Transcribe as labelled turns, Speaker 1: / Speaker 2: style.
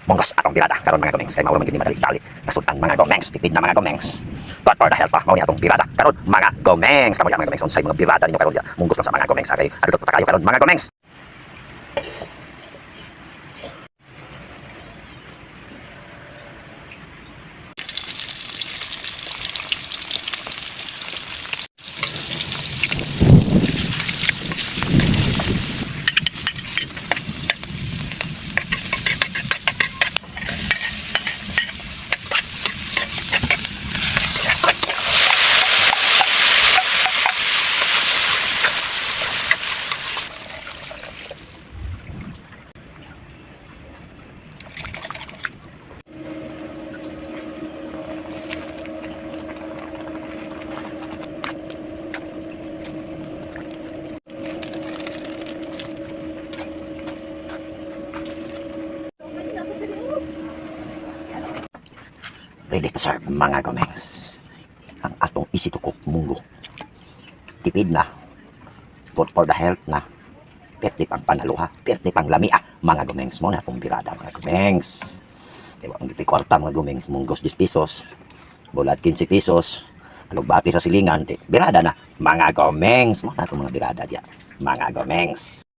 Speaker 1: Munggos atong birada karon mga gomengs kay mao man gid madali-dali nasudan mga gomengs tipid na mga gomengs God for the help pa mao ni atong birada karon mga gomengs kamo mga gomengs unsay mga birada ninyo karon dia munggos lang sa mga gomengs kay adto pa kayo karon mga gomengs. Ready to serve mga gomengs ang atong isitukok munggo tipid na good for the health na perti pang panaluha perti pang lamia mga gomengs mo na atong birada mga gomengs diba ang giti kwarta mga gomengs munggos 10 pesos bulat 15 pesos alugbati sa silingan birada na mga gomengs mo na atong mga birada dia mga gomengs.